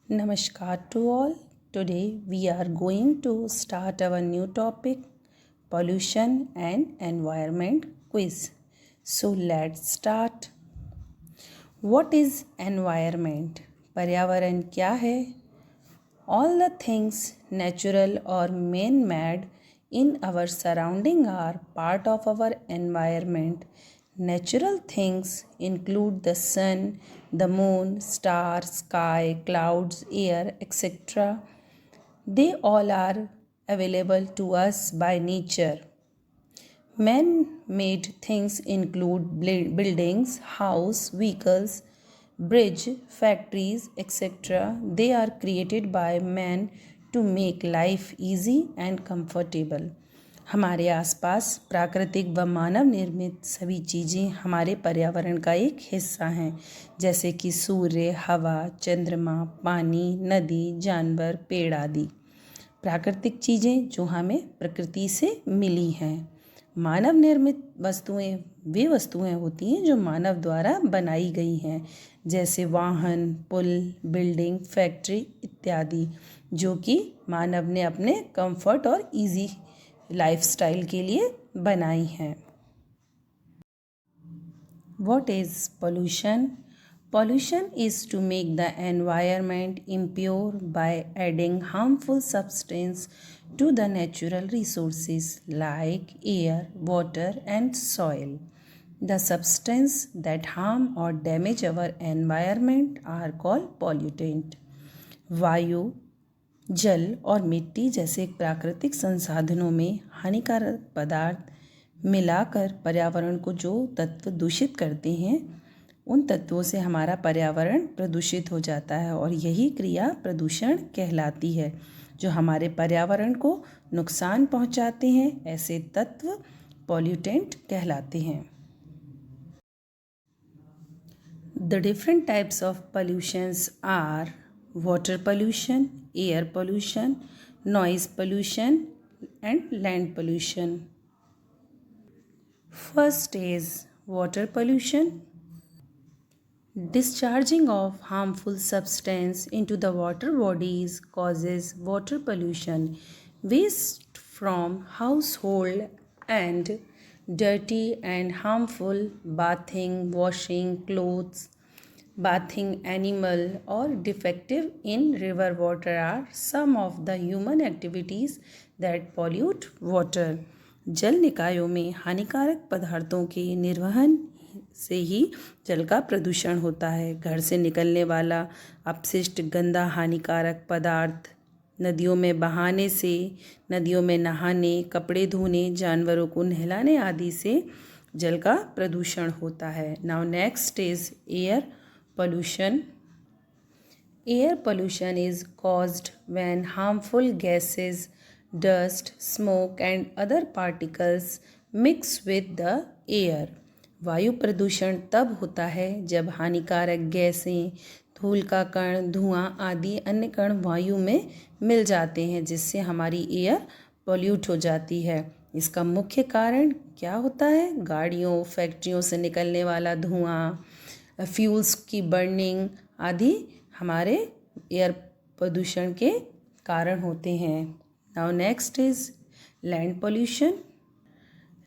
Namaskar to all. Today we are going to start our new topic, pollution and environment quiz. So let's start. What is environment? पर्यावरण क्या है? All the things natural or man-made in our surrounding are part of our environment. Natural things include the sun, the moon, stars, sky, clouds, air, etc. They all are available to us by nature. Man-made things include buildings, house, vehicles, bridge, factories, etc. They are created by man to make life easy and comfortable. हमारे आसपास प्राकृतिक व मानव निर्मित सभी चीज़ें हमारे पर्यावरण का एक हिस्सा हैं, जैसे कि सूर्य, हवा, चंद्रमा, पानी, नदी, जानवर, पेड़ आदि। प्राकृतिक चीज़ें जो हमें प्रकृति से मिली हैं। मानव निर्मित वस्तुएं वे वस्तुएं होती हैं जो मानव द्वारा बनाई गई हैं, जैसे वाहन, पुल, बिल्डिंग, फैक्ट्री इत्यादि, जो कि मानव ने अपने कंफर्ट और इजी लाइफस्टाइल के लिए बनाई हैं। What is pollution? Pollution is to make the environment impure by adding harmful substance to the natural resources like air, water and soil. The substance that harm or damage our environment are called pollutant. वायु, जल और मिट्टी जैसे प्राकृतिक संसाधनों में हानिकारक पदार्थ मिलाकर पर्यावरण को जो तत्व दूषित करते हैं, उन तत्वों से हमारा पर्यावरण प्रदूषित हो जाता है और यही क्रिया प्रदूषण कहलाती है। जो हमारे पर्यावरण को नुकसान पहुंचाते हैं, ऐसे तत्व पॉल्यूटेंट कहलाते हैं। The different types of pollutions are water pollution, air pollution, noise pollution and land pollution. First is water pollution. Discharging of harmful substance into the water bodies causes water pollution. Waste from household and dirty and harmful bathing, washing clothes, bathing animal or defective in river water are some of the human activities that pollute water. जल निकायों में हानिकारक पदार्थों के निर्वहन से ही जल का प्रदूषण होता है। घर से निकलने वाला अपशिष्ट, गंदा हानिकारक पदार्थ नदियों में बहाने से, नदियों में नहाने, कपड़े धोने, जानवरों को नहलाने आदि से जल का प्रदूषण होता है। Now next is air pollution. Air pollution is caused when harmful gases, dust, smoke and other particles mix with the air. वायु प्रदूषण तब होता है जब हानिकारक गैसें, धूल का कण, धुआं आदि अन्य कण वायु में मिल जाते हैं, जिससे हमारी एयर पॉल्यूट हो जाती है। इसका मुख्य कारण क्या होता है? गाड़ियों, फैक्ट्रियों से निकलने वाला धुआं, फ्यूल्स की बर्निंग आदि हमारे एयर प्रदूषण के कारण होते हैं। Now next is land pollution.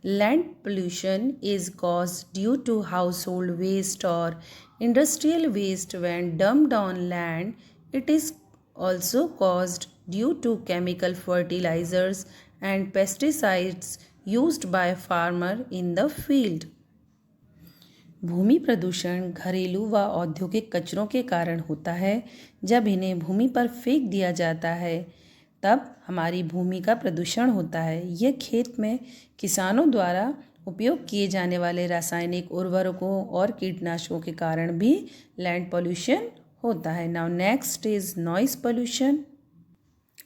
Land pollution is caused due to household waste और industrial waste when dumped on land. It is also caused due to chemical fertilizers and pesticides used by farmer in the field. भूमि प्रदूषण घरेलू व औद्योगिक कचरों के कारण होता है। जब इन्हें भूमि पर फेंक दिया जाता है, तब हमारी भूमि का प्रदूषण होता है। यह खेत में किसानों द्वारा उपयोग किए जाने वाले रासायनिक उर्वरकों और कीटनाशकों के कारण भी लैंड पॉल्यूशन होता है। Now next is noise pollution.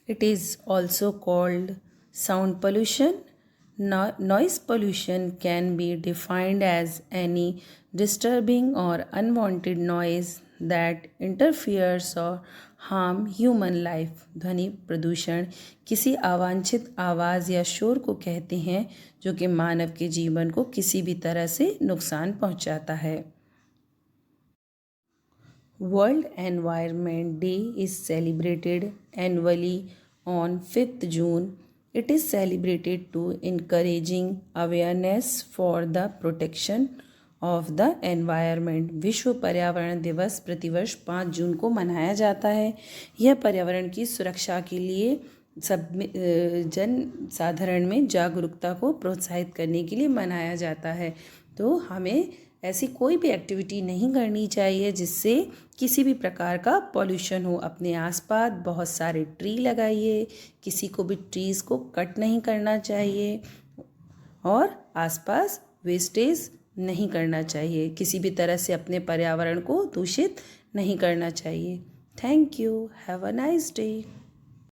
It is also called sound pollution. Noise pollution can be defined as any disturbing or unwanted noise that interferes or harm human life. ध्वनि प्रदूषण किसी अवांछित आवाज़ या शोर को कहते हैं जो कि मानव के जीवन को किसी भी तरह से नुकसान पहुंचाता है। World Environment Day is celebrated annually on 5th June. It is celebrated to encouraging awareness for the protection of the environment. विश्व पर्यावरण दिवस प्रतिवर्ष 5 जून को मनाया जाता है। यह पर्यावरण की सुरक्षा के लिए सब जन साधारण में जागरूकता को प्रोत्साहित करने के लिए मनाया जाता है। तो हमें ऐसी कोई भी एक्टिविटी नहीं करनी चाहिए जिससे किसी भी प्रकार का पॉल्यूशन हो। अपने आसपास बहुत सारे ट्री लगाइए, किसी को भी ट्रीज़ को कट नहीं करना चाहिए और आसपास वेस्टेज नहीं करना चाहिए। किसी भी तरह से अपने पर्यावरण को दूषित नहीं करना चाहिए। Thank you. Have a nice day.